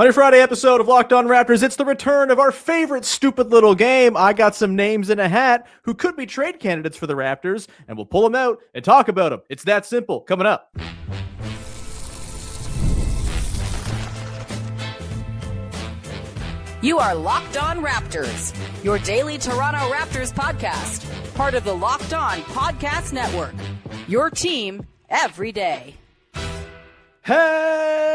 On your Friday episode of Locked On Raptors, it's the return of our favorite stupid little game. I got some names in a hat who could be trade candidates for the Raptors, and we'll pull them out and talk about them. It's that simple. Coming up. You are Locked On Raptors, your daily Toronto Raptors podcast, part of the Locked On Podcast Network, your team every day. Hey,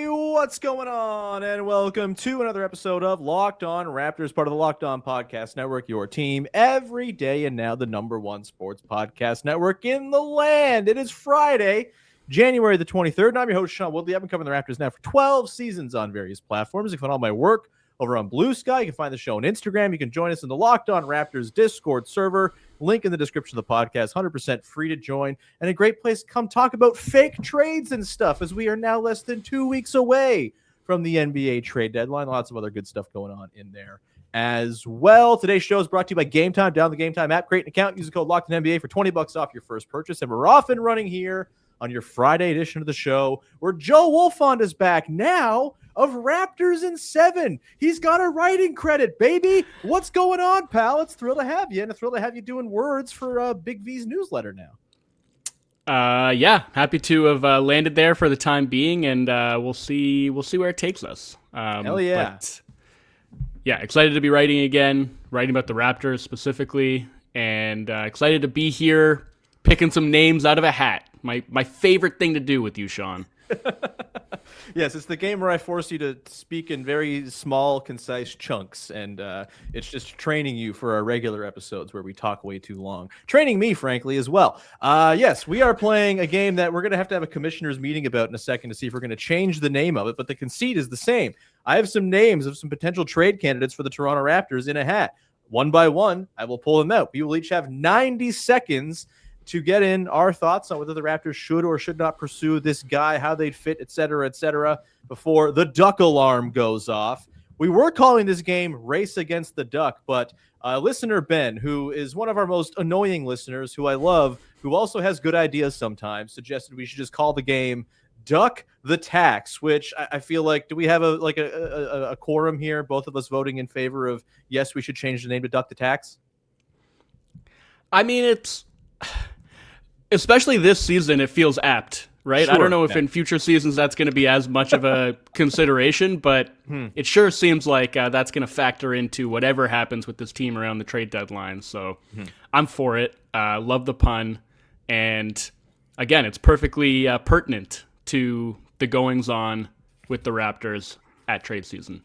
what's going on? And welcome to another episode of Locked On Raptors, part of the Locked On Podcast Network, your team every day, and now the number one sports podcast network in the land. It is Friday, January the 23rd, and I'm your host, Sean Woodley. I've been covering the Raptors now for 12 seasons on various platforms. You can find all my work over on Blue Sky. You can find the show on Instagram. You can join us in the Locked On Raptors Discord server. Link in the description of the podcast. 100% free to join, and a great place to come talk about fake trades and stuff, as we are now less than 2 weeks away from the NBA trade deadline. Lots of other good stuff going on in there as well. Today's show is brought to you by Game Time. Download the Game Time app. Create an account. Use the code LOCKEDONNBA for $20 off your first purchase. And we're off and running here on your Friday edition of the show, where Joe Wolfond is back now of Raptors in 7. He's got a writing credit, baby. What's going on, pal? It's thrilled to have you, and a thrill to have you doing words for Big V's newsletter now. Yeah, happy to have landed there for the time being, and we'll see where it takes us. Hell yeah. But, yeah, excited to be writing again, writing about the Raptors specifically, and excited to be here picking some names out of a hat. My favorite thing to do with you, Sean. Yes, it's the game where I force you to speak in very small, concise chunks, and it's just training you for our regular episodes where we talk way too long. Training me, frankly, as well. Yes, we are playing a game that we're going to have a commissioners meeting about in a second to see if we're going to change the name of it, but the conceit is the same. I have some names of some potential trade candidates for the Toronto Raptors in a hat. One by one, I will pull them out. We will each have 90 seconds to get in our thoughts on whether the Raptors should or should not pursue this guy, how they'd fit, et cetera, before the duck alarm goes off. We were calling this game Race Against the Duck, but listener Ben, who is one of our most annoying listeners, who I love, who also has good ideas sometimes, suggested we should just call the game Duck the Tax, which I feel like, do we have a quorum here, both of us voting in favor of, yes, we should change the name to Duck the Tax? I mean, it's... especially this season, it feels apt, right? Sure, I don't know if in future seasons that's going to be as much of a consideration, but it sure seems like that's going to factor into whatever happens with this team around the trade deadline. So I'm for it. Love the pun. And again, it's perfectly pertinent to the goings-on with the Raptors at trade season.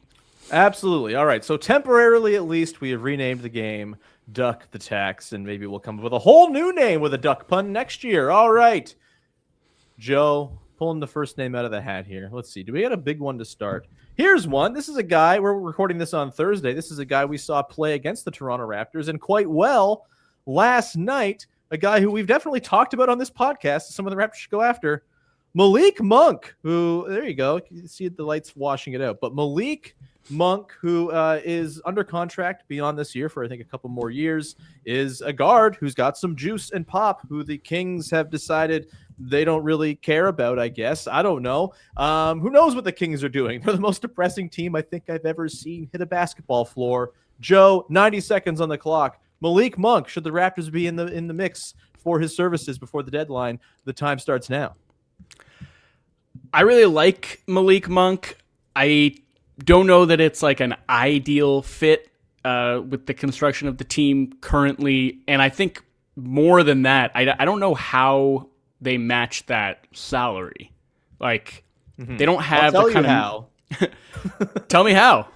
Absolutely. All right. So temporarily, at least, we have renamed the game Duck the Tax, and maybe we'll come up with a whole new name with a duck pun next year. All right. Joe, pulling the first name out of the hat here. Let's see. Do we got a big one to start? Here's one. This is a guy, we're recording this on Thursday. This is a guy we saw play against the Toronto Raptors, and quite well last night. A guy who we've definitely talked about on this podcast. Some of the Raptors should go after. Malik Monk, who, there you go. You see the lights washing it out. But Malik Monk, who is under contract beyond this year for, I think, a couple more years, is a guard who's got some juice and pop, who the Kings have decided they don't really care about, I guess. I don't know. Who knows what the Kings are doing? They're the most depressing team I think I've ever seen hit a basketball floor. Joe, 90 seconds on the clock. Malik Monk, should the Raptors be in the mix for his services before the deadline? The time starts now. I really like Malik Monk. I don't know that it's like an ideal fit with the construction of the team currently. And I think more than that, I don't know how they match that salary. Like, they don't have I'll tell the kind you how. Tell me how.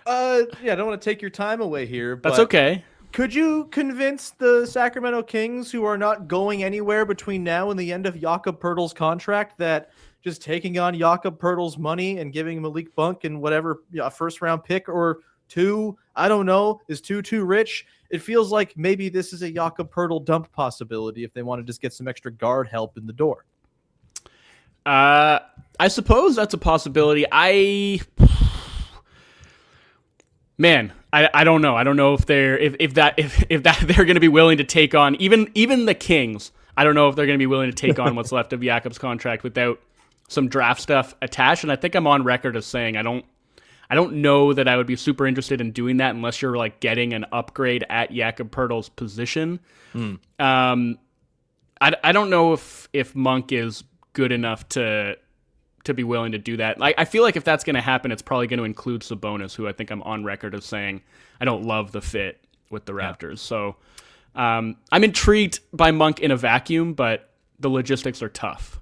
Yeah, I don't want to take your time away here, but That's okay. Could you convince the Sacramento Kings, who are not going anywhere between now and the end of Jakob Poeltl's contract, that just taking on Jakob Poeltl's money and giving Malik Monk and whatever a first-round pick or two, I don't know, is too rich? It feels like maybe this is a Jakob Poeltl dump possibility if they want to just get some extra guard help in the door. I suppose that's a possibility. I don't know. I don't know if they're they're going to be willing to take on even the Kings. I don't know if they're going to be willing to take on what's left of Jakob's contract without some draft stuff attached. And I think I'm on record as saying I don't know that I would be super interested in doing that unless you're like getting an upgrade at Jakob Poeltl's position. I don't know if Monk is good enough to be willing to do that. Like, I feel like if that's going to happen, it's probably going to include Sabonis, who I think I'm on record as saying I don't love the fit with the Raptors. So I'm intrigued by Monk in a vacuum, but the logistics are tough.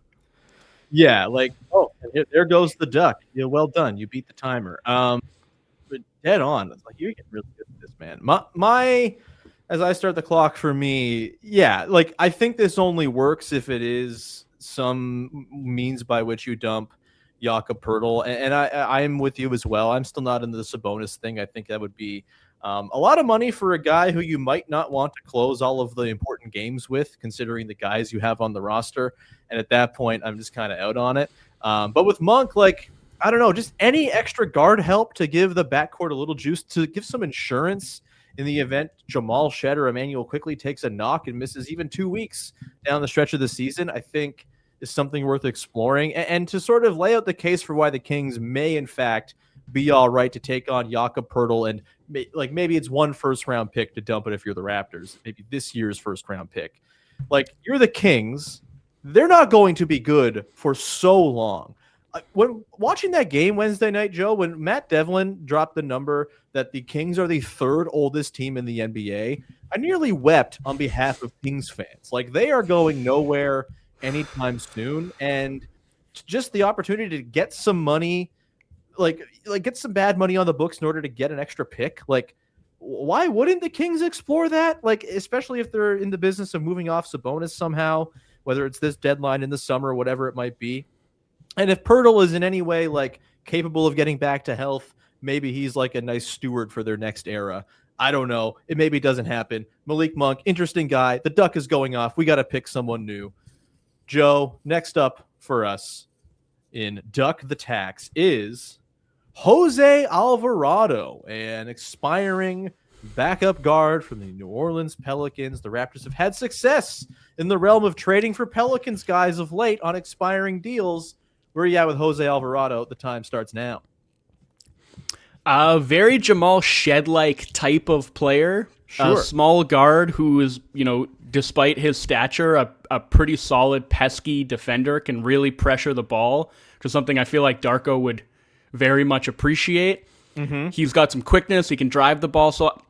Yeah, like, oh, there goes the duck. Yeah, well done. You beat the timer. But dead on. It's like, you're getting really good at this, man. My as I start the clock for me, yeah, like, I think this only works if it is some means by which you dump Jakob Poeltl. And I'm with you as well. I'm still not into the Sabonis thing. I think that would be a lot of money for a guy who you might not want to close all of the important games with, considering the guys you have on the roster. And at that point, I'm just kind of out on it. But with Monk, like, I don't know, just any extra guard help to give the backcourt a little juice, to give some insurance in the event Jamal Shed or Emmanuel quickly takes a knock and misses even 2 weeks down the stretch of the season, I think is something worth exploring. And to sort of lay out the case for why the Kings may, in fact, be all right to take on Jakob Poeltl, and maybe it's 1 first-round pick to dump it if you're the Raptors, maybe this year's first-round pick. Like, you're the Kings. They're not going to be good for so long. When watching that game Wednesday night, Joe, when Matt Devlin dropped the number that the Kings are the 3rd oldest team in the NBA, I nearly wept on behalf of Kings fans. Like, they are going nowhere anytime soon, and just the opportunity to get some money, like get some bad money on the books in order to get an extra pick. Like, why wouldn't the Kings explore that? Like, especially if they're in the business of moving off Sabonis somehow, whether it's this deadline in the summer or whatever it might be. And if Poeltl is in any way like capable of getting back to health, maybe he's like a nice steward for their next era. I don't know. It maybe doesn't happen. Malik Monk, interesting guy. The duck is going off. We got to pick someone new. Joe, next up for us in Duck the Tax is Jose Alvarado, an expiring backup guard from the New Orleans Pelicans. The Raptors have had success in the realm of trading for Pelicans guys of late on expiring deals. Where are you at with Jose Alvarado? The time starts now. Very Jamal Shed-like type of player. Sure. A small guard who is, despite his stature, a pretty solid, pesky defender, can really pressure the ball, which is something I feel like Darko would very much appreciate. Mm-hmm. He's got some quickness. He can drive the ball. So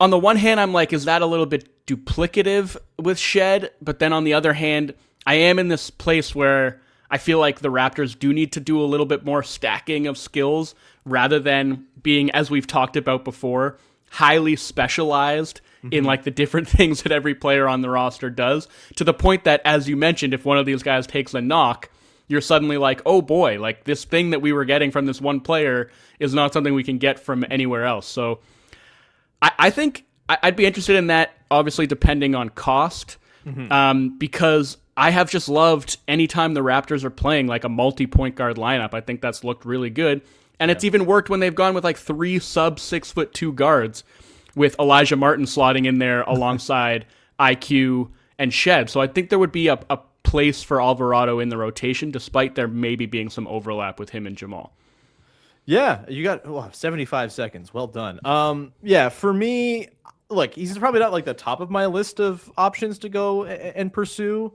on the one hand, I'm like, is that a little bit duplicative with Shed? But then on the other hand, I am in this place where I feel like the Raptors do need to do a little bit more stacking of skills rather than being, as we've talked about before, highly specialized in like the different things that every player on the roster does, to the point that, as you mentioned, if one of these guys takes a knock, you're suddenly like, oh boy, like this thing that we were getting from this one player is not something we can get from anywhere else. So I think I'd be interested in that, obviously depending on cost, because I have just loved anytime the Raptors are playing like a multi-point guard lineup. I think that's looked really good. And it's even worked when they've gone with like 3 sub-6'2" guards, with Elijah Martin slotting in there alongside IQ and Shed. So I think there would be a place for Alvarado in the rotation, despite there maybe being some overlap with him and Jamal. Yeah, you got 75 seconds. Well done. Yeah, for me, look, he's probably not like the top of my list of options to go and pursue.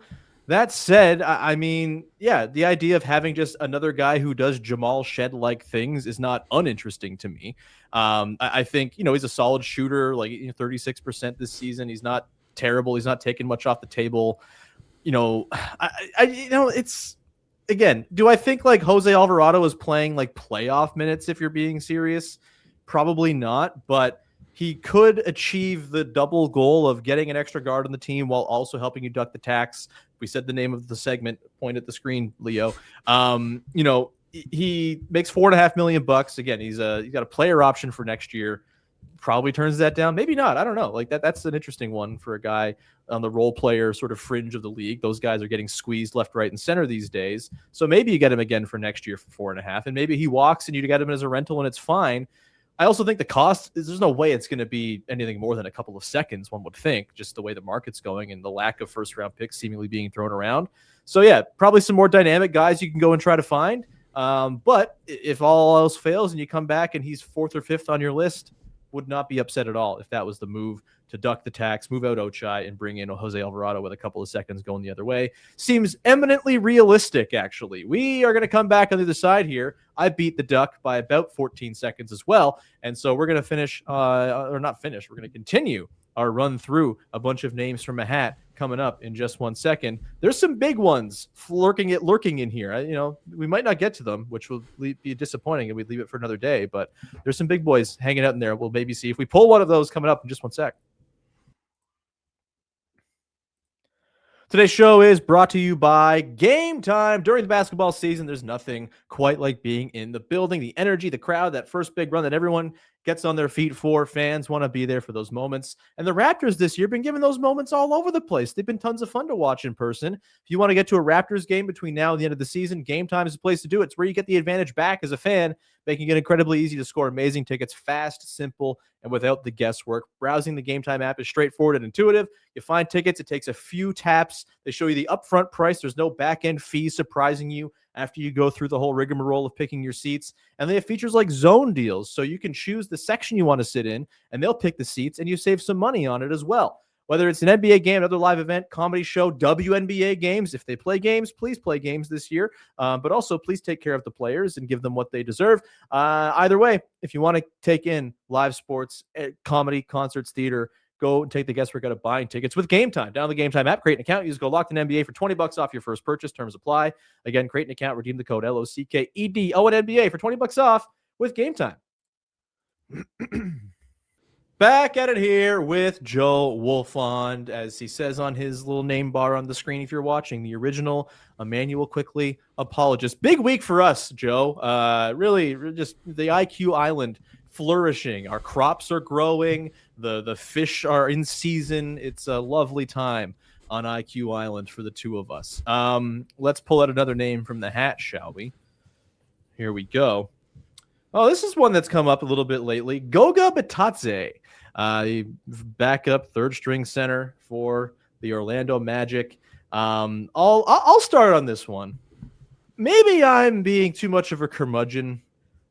That said, I mean, yeah, the idea of having just another guy who does Jamal Shed-like things is not uninteresting to me. I think, he's a solid shooter, like 36% this season. He's not terrible. He's not taking much off the table. It's, again, do I think like Jose Alvarado is playing like playoff minutes if you're being serious? Probably not, but he could achieve the double goal of getting an extra guard on the team while also helping you duck the tax. We said the name of the segment, point at the screen, Leo. He makes $4.5 million. Again, he's got a player option for next year. Probably turns that down. Maybe not. I don't know. Like that's an interesting one for a guy on the role player sort of fringe of the league. Those guys are getting squeezed left, right, and center these days. So maybe you get him again for next year for $4.5, and maybe he walks and you get him as a rental and it's fine. I also think the cost is there's no way it's going to be anything more than a couple of seconds, one would think, just the way the market's going and the lack of first-round picks seemingly being thrown around. So yeah, probably some more dynamic guys you can go and try to find. But if all else fails and you come back and he's 4th or 5th on your list, would not be upset at all if that was the move to duck the tax, move out Ochai, and bring in Jose Alvarado with a couple of seconds going the other way. Seems eminently realistic, actually. We are going to come back on the other side here. I beat the duck by about 14 seconds as well. And so we're going to finish, or not finish, we're going to continue our run through a bunch of names from a hat coming up in just 1 second. There's some big ones lurking in here. We might not get to them, which will be disappointing, and we'd leave it for another day. But there's some big boys hanging out in there. We'll maybe see if we pull one of those coming up in just 1 sec. Today's show is brought to you by Game Time. During the basketball season, there's nothing quite like being in the building. The energy, the crowd, that first big run that everyone gets on their feet for. Fans want to be there for those moments. And the Raptors this year have been giving those moments all over the place. They've been tons of fun to watch in person. If you want to get to a Raptors game between now and the end of the season, Game Time is the place to do it. It's where you get the advantage back as a fan, making it incredibly easy to score amazing tickets fast, simple, and without the guesswork. Browsing the Game Time app is straightforward and intuitive. You find tickets. It takes a few taps. They show you the upfront price. There's no back-end fee surprising you after you go through the whole rigmarole of picking your seats. And they have features like zone deals, so you can choose the section you want to sit in, and they'll pick the seats, and you save some money on it as well. Whether it's an NBA game, another live event, comedy show, WNBA games, if they play games, please play games this year. But also, please take care of the players and give them what they deserve. Either way, if you want to take in live sports, comedy, concerts, theater, go and take the guesswork out of buying tickets with Game Time. Download the Game Time app, create an account, use Go Locked in NBA for $20 off your first purchase. Terms apply. Again, create an account, redeem the code LOCKEDO for $20 off with Game Time. Back at it here with Joe Wolfond, as he says on his little name bar on the screen. If you're watching, the original Emmanuel Quickly apologist. Big week for us, Joe. Really, just the IQ Island flourishing. Our crops are growing. The fish are in season. It's a lovely time on IQ Island for the two of us. Let's pull out another name from the hat, shall we? Here we go. Oh, this is one that's come up a little bit lately. Goga Bitadze, backup third-string center for the Orlando Magic. I'll start on this one. Maybe I'm being too much of a curmudgeon.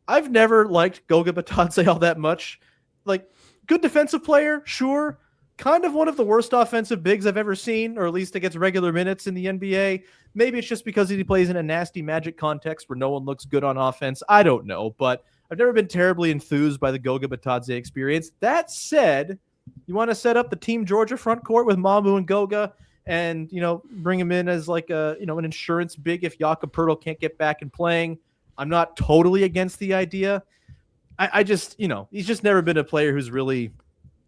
I've never liked Goga Bitadze all that much. Like, good defensive player, sure. Kind of one of the worst offensive bigs I've ever seen, or at least it gets regular minutes in the NBA. Maybe it's just because he plays in a nasty Magic context where no one looks good on offense. I don't know, but I've never been terribly enthused by the Goga Bitadze experience. That said, you want to set up the Team Georgia front court with Mamu and Goga and, bring him in as like an insurance big if Jakob Poeltl can't get back and playing. I'm not totally against the idea. I just, he's just never been a player who's really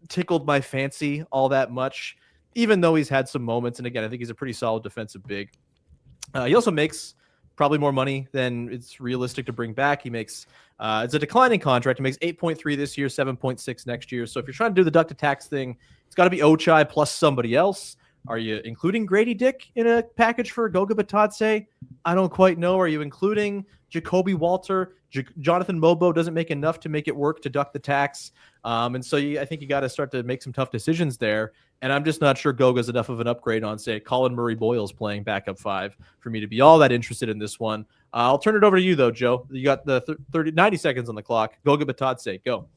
tickled my fancy all that much, even though he's had some moments. And again, I think he's a pretty solid defensive big. He also makes probably more money than it's realistic to bring back. He makes, it's a declining contract. He makes 8.3 this year, 7.6 next year. So if you're trying to do the duck to tax thing, it's got to be Ochai plus somebody else. Are you including Gradey Dick in a package for Goga Bitadze? I don't quite know. Are you including Jacoby Walter? Jonathan Mobo doesn't make enough to make it work to duck the tax. And so I think you got to start to make some tough decisions there. And I'm just not sure Goga's enough of an upgrade on, say, Colin Murray-Boyles playing backup 5 for me to be all that interested in this one. I'll turn it over to you, though, Joe. You got the 90 seconds on the clock. Goga Bitadze, go.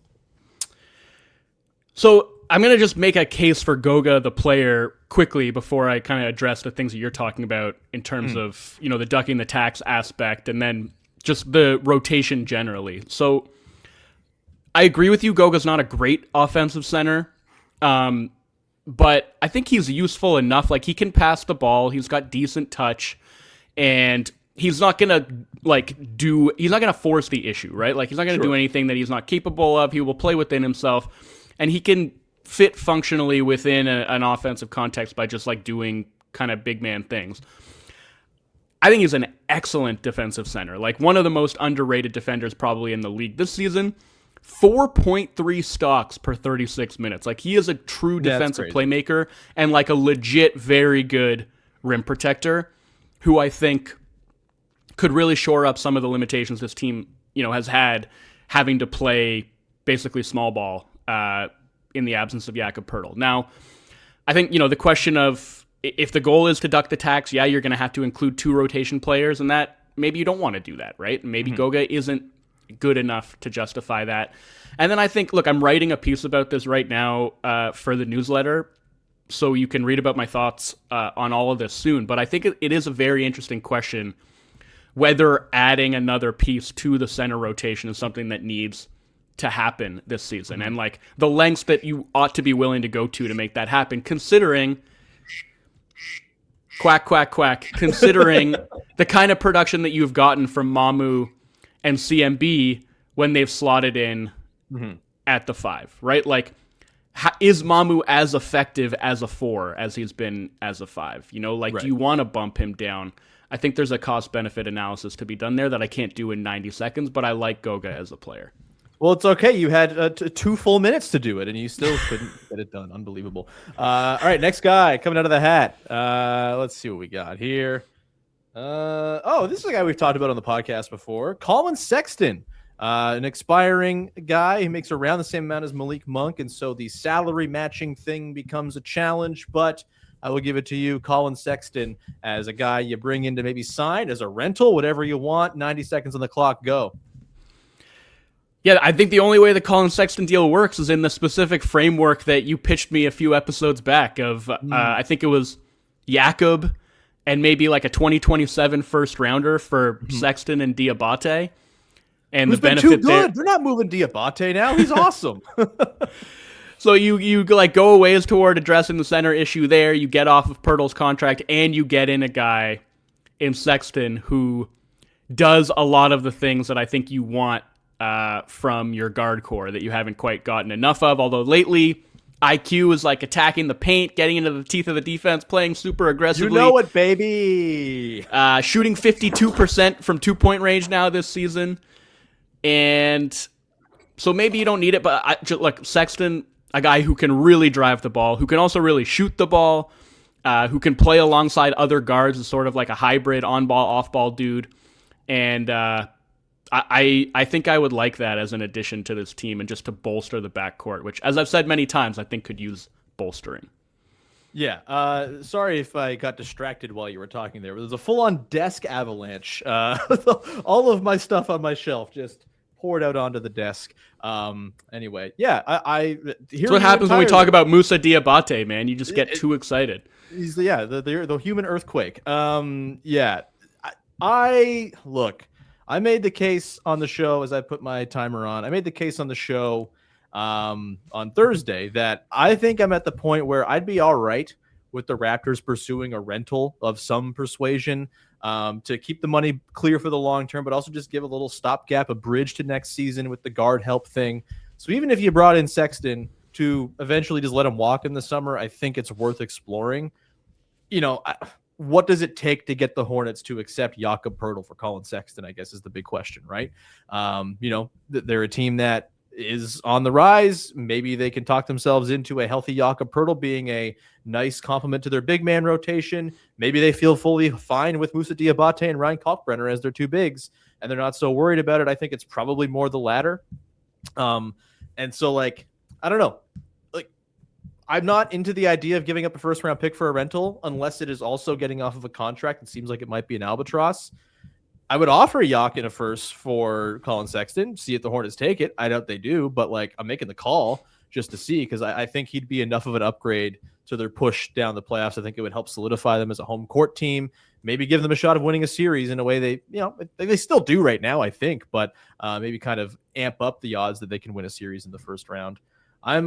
So I'm going to just make a case for Goga, the player, quickly before I kind of address the things that you're talking about in terms of, the ducking the tax aspect and then just the rotation generally. So I agree with you. Goga's not a great offensive center, but I think he's useful enough. Like, he can pass the ball. He's got decent touch, and he's not going to he's not going to force the issue, right? Like, he's not going to do anything that he's not capable of. He will play within himself, and he can fit functionally within an offensive context by just doing kind of big man things. I think he's an excellent defensive center, like one of the most underrated defenders probably in the league this season. 4.3 stocks per 36 minutes. Like, he is a true defensive playmaker and like a legit very good rim protector who I think could really shore up some of the limitations this team, has had having to play basically small ball in the absence of Jakob Poeltl. Now, I think, the question of if the goal is to duck the tax, yeah, you're going to have to include 2 rotation players, and that maybe you don't want to do that, right? Maybe Goga isn't good enough to justify that. And then I think, look, I'm writing a piece about this right now for the newsletter, so you can read about my thoughts on all of this soon. But I think it is a very interesting question whether adding another piece to the center rotation is something that needs to happen this season, and like the lengths that you ought to be willing to go to make that happen, considering quack, quack, quack, considering the kind of production that you've gotten from Mamu and CMB when they've slotted in at the 5, right? Like, is Mamu as effective as a 4 as he's been as a 5? You know, like, do you want to bump him down? I think there's a cost-benefit analysis to be done there that I can't do in 90 seconds, but I like Goga as a player. Well, it's okay. You had 2 full minutes to do it, and you still couldn't get it done. Unbelievable. All right, next guy coming out of the hat. Let's see what we got here. This is a guy we've talked about on the podcast before. Collin Sexton, an expiring guy who makes around the same amount as Malik Monk, and so the salary matching thing becomes a challenge, but I will give it to you, Collin Sexton, as a guy you bring in to maybe sign as a rental, whatever you want. 90 seconds on the clock, go. Yeah, I think the only way the Collin Sexton deal works is in the specific framework that you pitched me a few episodes back of, I think it was Jakob and maybe like a 2027 first rounder for Sexton and Diabate. And Who's the benefit been too good? there, They're not moving Diabate now. He's awesome. so you like go a ways toward addressing the center issue there. You get off of Poeltl's contract and you get in a guy in Sexton who does a lot of the things that I think you want from your guard core that you haven't quite gotten enough of. Although lately, IQ is like attacking the paint, getting into the teeth of the defense, playing super aggressively. You know it, baby. Shooting 52% from 2-point range now this season. And so maybe you don't need it, but like Sexton, a guy who can really drive the ball, who can also really shoot the ball, who can play alongside other guards as sort of like a hybrid on-ball, off-ball dude. And I think I would like that as an addition to this team and just to bolster the backcourt, which, as I've said many times, I think could use bolstering. Yeah. Sorry if I got distracted while you were talking there. There's a full-on desk avalanche. All of my stuff on my shelf just poured out onto the desk. Anyway, yeah. That's what happens when we talk about Moussa Diabate, man. You just get too excited. He's the human earthquake. Yeah. Look. I made the case on the show as I put my timer on. I made the case on the show on Thursday that I think I'm at the point where I'd be all right with the Raptors pursuing a rental of some persuasion to keep the money clear for the long term, but also just give a little stopgap, a bridge to next season with the guard help thing. So even if you brought in Sexton to eventually just let him walk in the summer, I think it's worth exploring. You know, what does it take to get the Hornets to accept Jakob Poeltl for Collin Sexton, I guess, is the big question, right? You know, they're a team that is on the rise. Maybe they can talk themselves into a healthy Jakob Poeltl being a nice complement to their big man rotation. Maybe they feel fully fine with Moussa Diabate and Ryan Kalkbrenner as their 2 bigs, and they're not so worried about it. I think it's probably more the latter. And so, like, I don't know. I'm not into the idea of giving up a first-round pick for a rental unless it is also getting off of a contract. It seems like it might be an albatross. I would offer a Yak in a first for Collin Sexton, see if the Hornets take it. I doubt they do, but like I'm making the call just to see because I think he'd be enough of an upgrade to their push down the playoffs. I think it would help solidify them as a home court team, maybe give them a shot of winning a series in a way they still do right now, I think, but maybe kind of amp up the odds that they can win a series in the first round. I'm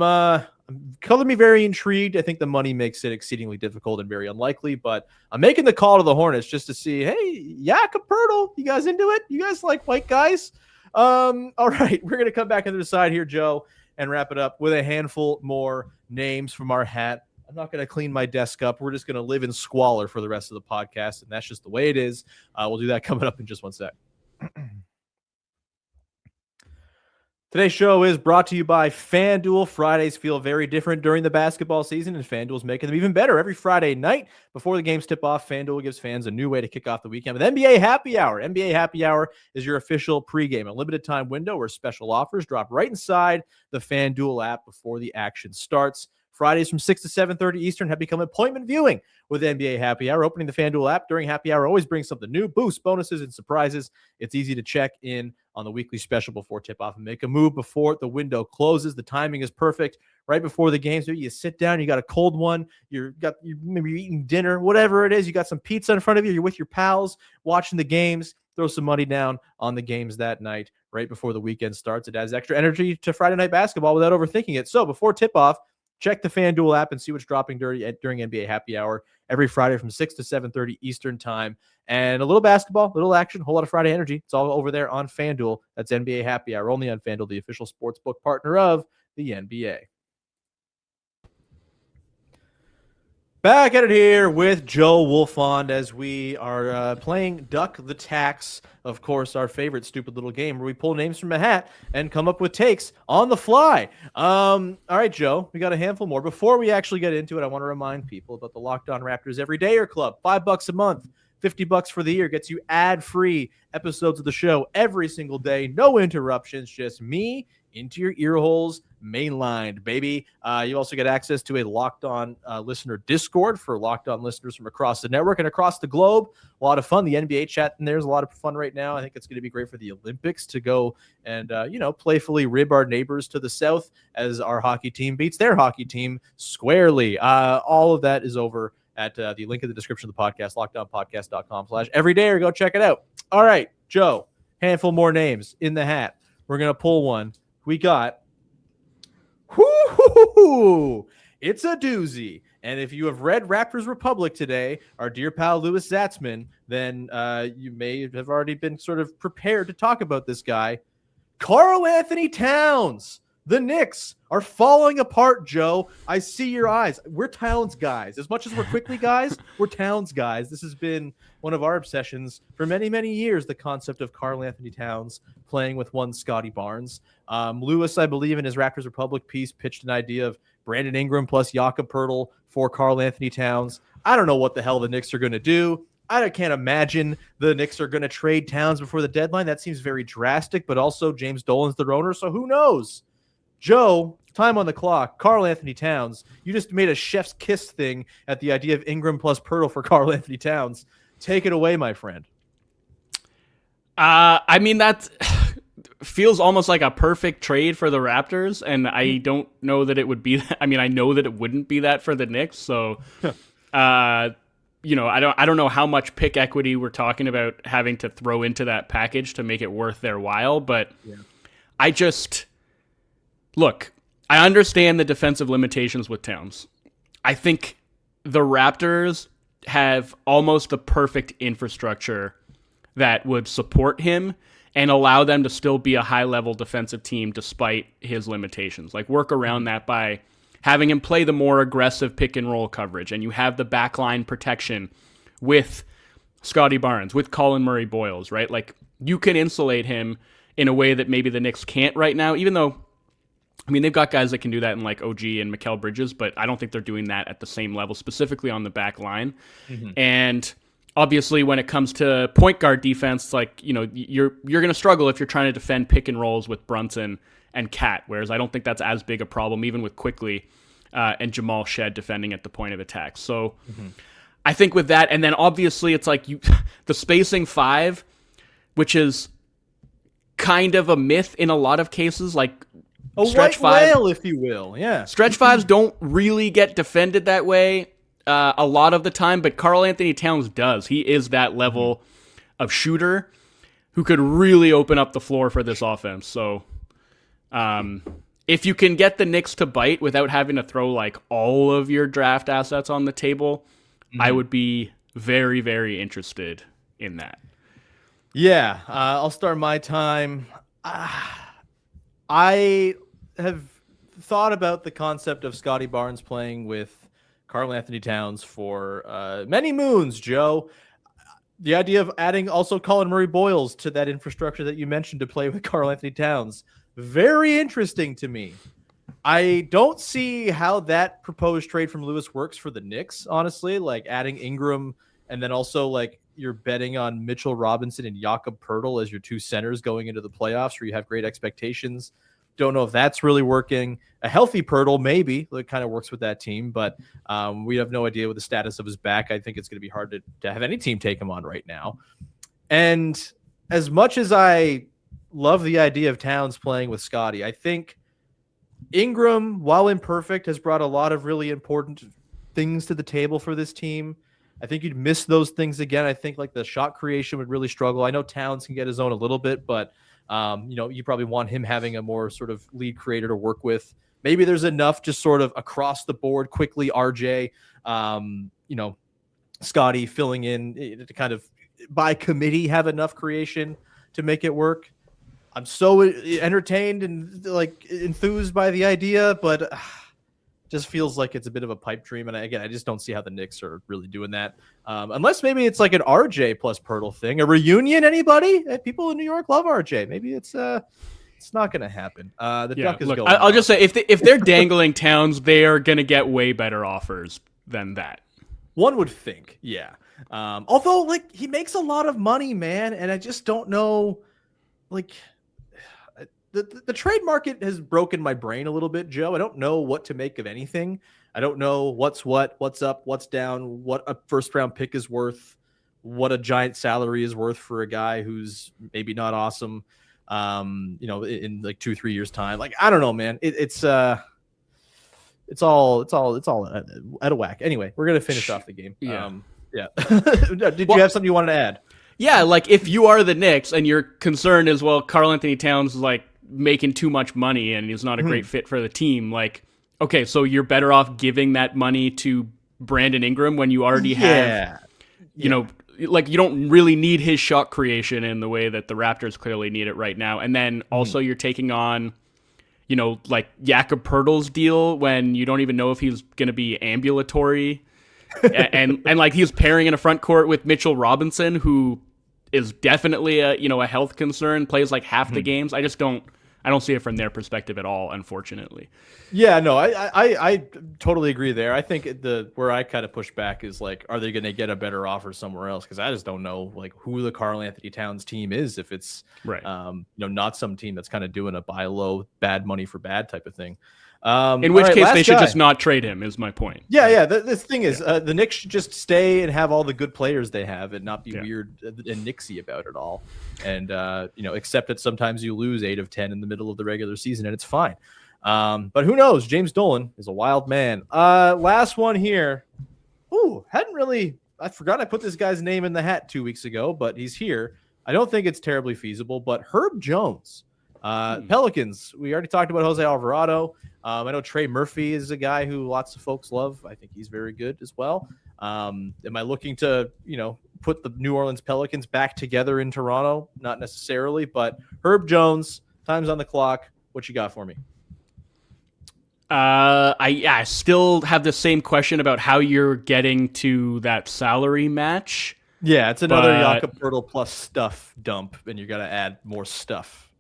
calling me very intrigued. I think the money makes it exceedingly difficult and very unlikely, but I'm making the call to the Hornets just to see, hey, Jakob Poeltl, you guys into it? You guys like white guys? All right, we're going to come back into the side here, Joe, and wrap it up with a handful more names from our hat. I'm not going to clean my desk up. We're just going to live in squalor for the rest of the podcast, and that's just the way it is. We'll do that coming up in just one sec. Today's show is brought to you by FanDuel. Fridays feel very different during the basketball season, and FanDuel's making them even better. Every Friday night before the games tip off, FanDuel gives fans a new way to kick off the weekend with NBA Happy Hour. NBA Happy Hour is your official pregame, a limited-time window where special offers drop right inside the FanDuel app before the action starts. Fridays from 6 to 7:30 Eastern have become appointment viewing with NBA Happy Hour. Opening the FanDuel app during Happy Hour always brings something new, boosts, bonuses, and surprises. It's easy to check in on the weekly special before tip-off and make a move before the window closes. The timing is perfect. Right before the game, so you sit down, you got a cold one, you're maybe eating dinner, whatever it is, you got some pizza in front of you, you're with your pals watching the games, throw some money down on the games that night right before the weekend starts. It adds extra energy to Friday night basketball without overthinking it. So before tip-off, check the FanDuel app and see what's dropping during NBA Happy Hour every Friday from 6 to 7:30 Eastern time. And a little basketball, little action, a whole lot of Friday energy. It's all over there on FanDuel. That's NBA Happy Hour, only on FanDuel, the official sportsbook partner of the NBA. Back at it here with Joe Wolfond as we are playing Duck the Tax, of course, our favorite stupid little game where we pull names from a hat and come up with takes on the fly. All right, Joe, we got a handful more. Before we actually get into it, I want to remind people about the Locked On Raptors Everydayer Club. $5 a month, $50 for the year, gets you ad-free episodes of the show every single day. No interruptions, just me into your ear holes, mainlined, baby. You also get access to a Locked On listener Discord for Locked On listeners from across the network and across the globe. A lot of fun. The NBA chat in there's a lot of fun right now. I think it's going to be great for the Olympics to go and, playfully rib our neighbors to the south as our hockey team beats their hockey team squarely. All of that is over at the link in the description of the podcast, lockedonpodcast.com/everyday, go check it out. All right, Joe, handful more names in the hat. We're going to pull one. We got, it's a doozy. And if you have read Raptors Republic today, our dear pal Louis Zatzman, then you may have already been sort of prepared to talk about this guy. Karl Anthony-Towns. The Knicks are falling apart, Joe. I see your eyes. We're Towns guys. As much as we're Quickly guys, we're Towns guys. This has been one of our obsessions for many, many years, the concept of Karl Anthony-Towns playing with one Scotty Barnes. Lewis, I believe, in his Raptors Republic piece, pitched an idea of Brandon Ingram plus Jakob Poeltl for Karl Anthony-Towns. I don't know what the hell the Knicks are going to do. I can't imagine the Knicks are going to trade Towns before the deadline. That seems very drastic, but also James Dolan's their owner, so who knows? Joe, time on the clock. Karl Anthony-Towns. You just made a chef's kiss thing at the idea of Ingram plus Poeltl for Karl Anthony-Towns. Take it away, my friend. I mean, that feels almost like a perfect trade for the Raptors, and I don't know that it would be that. I mean, I know that it wouldn't be that for the Knicks, so I don't know how much pick equity we're talking about having to throw into that package to make it worth their while, but Look, I understand the defensive limitations with Towns. I think the Raptors have almost the perfect infrastructure that would support him and allow them to still be a high-level defensive team despite his limitations. Like, work around that by having him play the more aggressive pick-and-roll coverage, and you have the backline protection with Scotty Barnes, with Colin Murray-Boyles, right? Like, you can insulate him in a way that maybe the Knicks can't right now, even though, I mean, they've got guys that can do that in like OG and Mikal Bridges, but I don't think they're doing that at the same level, specifically on the back line. Mm-hmm. And obviously, when it comes to point guard defense, like, you're going to struggle if you're trying to defend pick and rolls with Brunson and Cat, whereas I don't think that's as big a problem, even with Quickly and Jamal Shed defending at the point of attack. So I think with that, and then obviously it's like the spacing 5, which is kind of a myth in a lot of cases, like a stretch white 5, whale, if you will. Yeah. Stretch 5s don't really get defended that way a lot of the time, but Karl Anthony-Towns does. He is that level of shooter who could really open up the floor for this offense. So if you can get the Knicks to bite without having to throw like all of your draft assets on the table, I would be very, very interested in that. Yeah, I'll start my time. I have thought about the concept of Scotty Barnes playing with Karl Anthony-Towns for many moons, Joe. The idea of adding also Colin Murray-Boyles to that infrastructure that you mentioned to play with Karl Anthony-Towns, very interesting to me. I don't see how that proposed trade from Lewis works for the Knicks, honestly, like adding Ingram and then also like you're betting on Mitchell Robinson and Jakob Poeltl as your two centers going into the playoffs where you have great expectations don't know if that's really working. A healthy Poeltl, maybe, it kind of works with that team, but we have no idea what the status of his back. I think it's going to be hard to have any team take him on right now. And as much as I love the idea of Towns playing with Scotty, I think Ingram, while imperfect, has brought a lot of really important things to the table for this team. I think you'd miss those things again. I think like the shot creation would really struggle. I know Towns can get his own a little bit, but you probably want him having a more sort of lead creator to work with. Maybe there's enough just sort of across the board quickly. RJ, Scotty filling in to kind of by committee have enough creation to make it work. I'm so entertained and like enthused by the idea, but just feels like it's a bit of a pipe dream. And I just don't see how the Knicks are really doing that. Unless maybe it's like an RJ plus Poeltl thing, a reunion. Anybody? People in New York love RJ. Maybe it's not going to happen. Duck is going. I'll just say if they're dangling Towns, they are going to get way better offers than that. One would think, yeah. Although like he makes a lot of money, man, and I just don't know, like. The trade market has broken my brain a little bit, Joe. I don't know what to make of anything. I don't know what's up, what's down, what a first round pick is worth, what a giant salary is worth for a guy who's maybe not awesome, in like 2-3 years time. Like, I don't know, man. It's all out of whack. Anyway, we're going to finish off the game. Yeah. Did you have something you wanted to add? Yeah. Like if you are the Knicks and your concern is, well, Karl Anthony-Towns is like making too much money and he's not a great fit for the team. Like, okay, so you're better off giving that money to Brandon Ingram when you already have, like you don't really need his shot creation in the way that the Raptors clearly need it right now. And then also you're taking on, like Jakob Poeltl's deal when you don't even know if he's going to be ambulatory and like he's pairing in a front court with Mitchell Robinson, who is definitely a health concern, plays like half the games. I don't see it from their perspective at all, unfortunately. Yeah, no, I totally agree there. I think where I kind of push back is like, are they going to get a better offer somewhere else? Because I just don't know like who the Karl Anthony-Towns team is, if it's right. Not some team that's kind of doing a buy low, bad money for bad type of thing. In which case they should just not trade him, is my point. Yeah. The thing is, the Knicks should just stay and have all the good players they have and not be weird and Knicksy about it all. And, accept that sometimes you lose 8 of 10 in the middle of the regular season and it's fine. But who knows? James Dolan is a wild man. Last one here. I forgot I put this guy's name in the hat 2 weeks ago, but he's here. I don't think it's terribly feasible, but Herb Jones. Pelicans, we already talked about Jose Alvarado. I know Trey Murphy is a guy who lots of folks love. I think he's very good as well. Am I looking to, put the New Orleans Pelicans back together in Toronto? Not necessarily, but Herb Jones, time's on the clock. What you got for me? I still have the same question about how you're getting to that salary match. Yeah, it's another Jakob Poeltl plus stuff dump, and you got to add more stuff.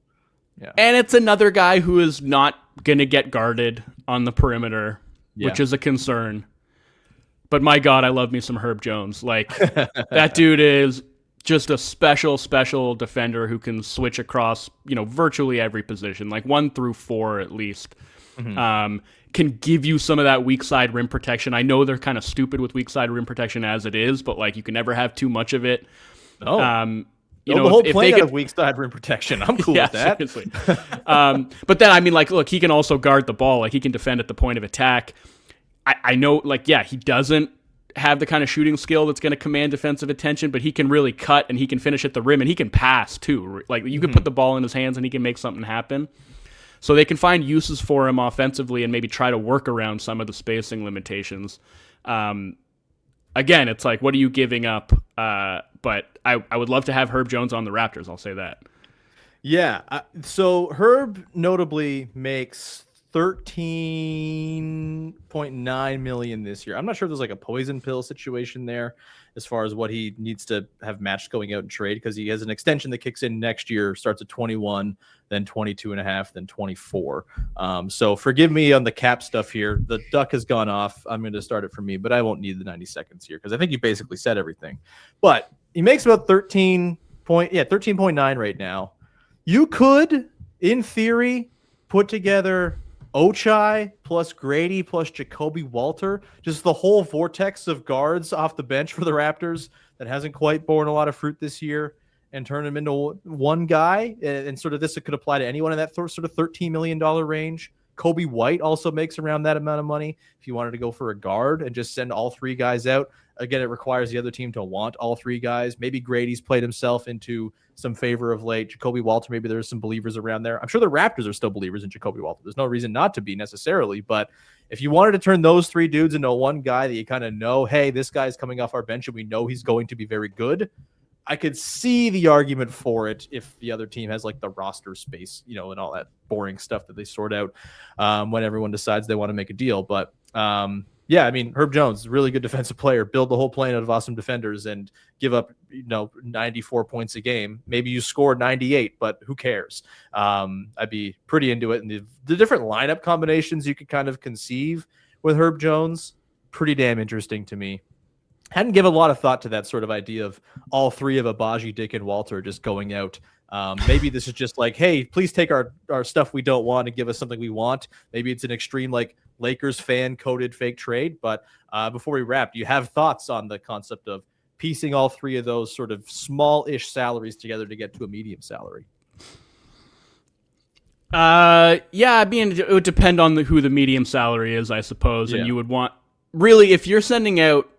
Yeah. And it's another guy who is not going to get guarded on the perimeter, which is a concern. But my God, I love me some Herb Jones. Like, that dude is just a special defender who can switch across, virtually every position, like 1 through 4 at least. Can give you some of that weak side rim protection. I know they're kind of stupid with weak side rim protection as it is, but like you can never have too much of it. No. The whole plan of weak side rim protection. I'm cool with that. Seriously. But then, look, he can also guard the ball. Like, he can defend at the point of attack. I know, he doesn't have the kind of shooting skill that's going to command defensive attention, but he can really cut, and he can finish at the rim, and he can pass, too. Like, you can put the ball in his hands, and he can make something happen. So they can find uses for him offensively and maybe try to work around some of the spacing limitations. Again, it's like, what are you giving up? But I would love to have Herb Jones on the Raptors. I'll say that. Yeah. So Herb notably makes $13.9 million this year. I'm not sure if there's like a poison pill situation there as far as what he needs to have matched going out and trade, because he has an extension that kicks in next year, starts at 21, then 22.5, then 24. So forgive me on the cap stuff here. The duck has gone off. I'm going to start it from me, but I won't need the 90 seconds here because I think you basically said everything. But he makes about 13.9 right now. You could, in theory, put together Ochai plus Gradey plus Jakob Poeltl, just the whole vortex of guards off the bench for the Raptors that hasn't quite borne a lot of fruit this year, and turn him into one guy, and sort of this could apply to anyone in that sort of $13 million range. Kobe White also makes around that amount of money if you wanted to go for a guard and just send all three guys out. Again, it requires the other team to want all three guys. Maybe Grady's played himself into some favor of late. Jakob Poeltl, maybe there's some believers around there. I'm sure the Raptors are still believers in Jakob Poeltl. There's no reason not to be necessarily, but if you wanted to turn those three dudes into one guy that you kind of know, hey, this guy's coming off our bench and we know he's going to be very good, I could see the argument for it if the other team has like the roster space, and all that boring stuff that they sort out when everyone decides they want to make a deal. But yeah, I mean, Herb Jones, really good defensive player, build the whole plane out of awesome defenders and give up, 94 points a game. Maybe you score 98, but who cares? I'd be pretty into it. And the different lineup combinations you could kind of conceive with Herb Jones, pretty damn interesting to me. Hadn't given a lot of thought to that sort of idea of all three of Agbaji, Dick, and Walter just going out. Maybe this is just like, hey, please take our stuff we don't want and give us something we want. Maybe it's an extreme like Lakers fan coded fake trade. But before we wrap, do you have thoughts on the concept of piecing all three of those sort of small-ish salaries together to get to a medium salary? Yeah, I mean, it would depend on who the medium salary is, I suppose. Yeah. And you would want, really, if you're sending out,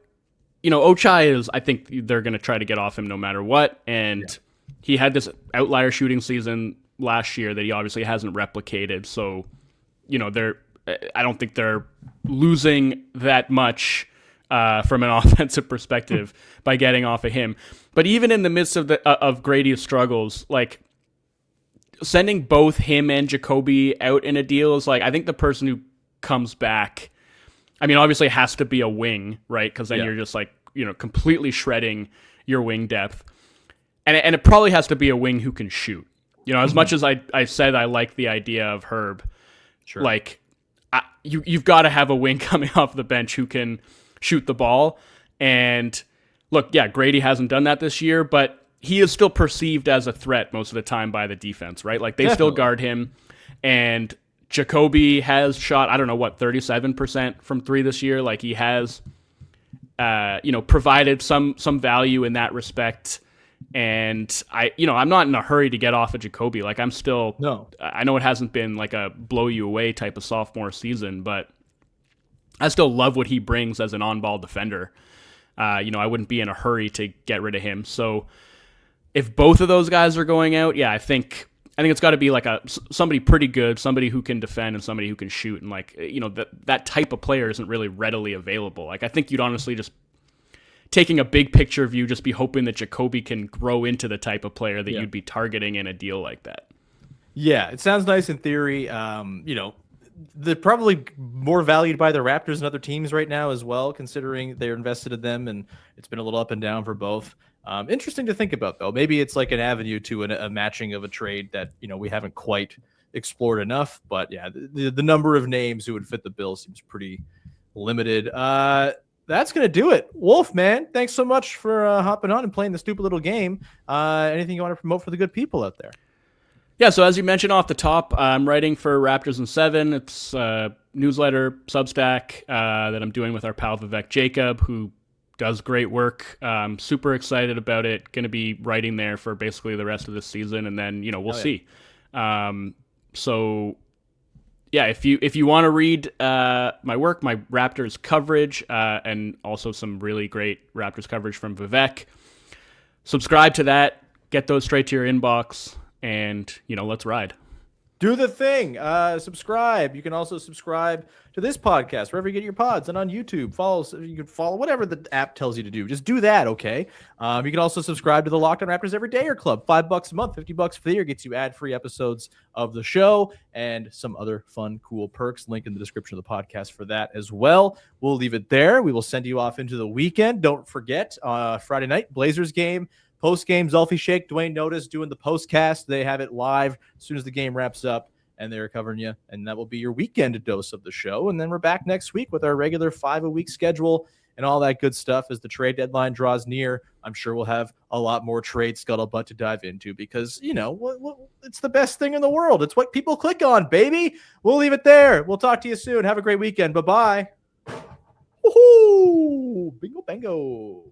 Ochai is, I think they're going to try to get off him no matter what. And he had this outlier shooting season last year that he obviously hasn't replicated. So, I don't think they're losing that much from an offensive perspective by getting off of him. But even in the midst of Grady's struggles, like sending both him and Jacoby out in a deal is like, I think the person who comes back, I mean, obviously it has to be a wing, right? Because then you're just like, completely shredding your wing depth. And it probably has to be a wing who can shoot. As much as I said I like the idea of Herb, sure. Like you've got to have a wing coming off the bench who can shoot the ball. And look, yeah, Gradey hasn't done that this year, but he is still perceived as a threat most of the time by the defense, right? Like they still guard him. And Jacoby has shot, 37% from three this year. Like he has, provided some value in that respect. And I'm not in a hurry to get off of Jacoby. Like I'm still, I know it hasn't been like a blow you away type of sophomore season, but I still love what he brings as an on-ball defender. I wouldn't be in a hurry to get rid of him. So if both of those guys are going out, yeah, I think it's got to be like somebody pretty good, somebody who can defend and somebody who can shoot. And like, that type of player isn't really readily available. Like I think you'd honestly just, taking a big picture view, just be hoping that Jacoby can grow into the type of player that you'd be targeting in a deal like that. Yeah, it sounds nice in theory. They're probably more valued by the Raptors and other teams right now as well, considering they're invested in them, and it's been a little up and down for both. Interesting to think about, though. Maybe it's like an avenue to a matching of a trade that we haven't quite explored enough. But yeah, the number of names who would fit the bill seems pretty limited. That's going to do it. Wolf, man, thanks so much for hopping on and playing the stupid little game. Anything you want to promote for the good people out there? Yeah, so as you mentioned off the top, I'm writing for Raptors in 7. It's a newsletter, Substack, that I'm doing with our pal Vivek Jacob, who does great work. I'm super excited about it. Going to be writing there for basically the rest of the season, and then, we'll see. So... yeah, if you want to read my work, my Raptors coverage, and also some really great Raptors coverage from Vivek, subscribe to that. Get those straight to your inbox, and let's ride. Do the thing. Subscribe. You can also subscribe to this podcast wherever you get your pods and on YouTube. You can follow whatever the app tells you to do. Just do that, okay? You can also subscribe to the Locked On Raptors Every Dayer Club. $5 a month, $50 for the year gets you ad-free episodes of the show and some other fun, cool perks. Link in the description of the podcast for that as well. We'll leave it there. We will send you off into the weekend. Don't forget, Friday night, Blazers game. Post-game, Zulfi Shake, Dwayne Notice doing the postcast. They have it live as soon as the game wraps up, and they're covering you. And that will be your weekend dose of the show. And then we're back next week with our regular 5-a-week schedule and all that good stuff as the trade deadline draws near. I'm sure we'll have a lot more trade scuttlebutt to dive into because, it's the best thing in the world. It's what people click on, baby. We'll leave it there. We'll talk to you soon. Have a great weekend. Bye-bye. Woohoo! Bingo, bango.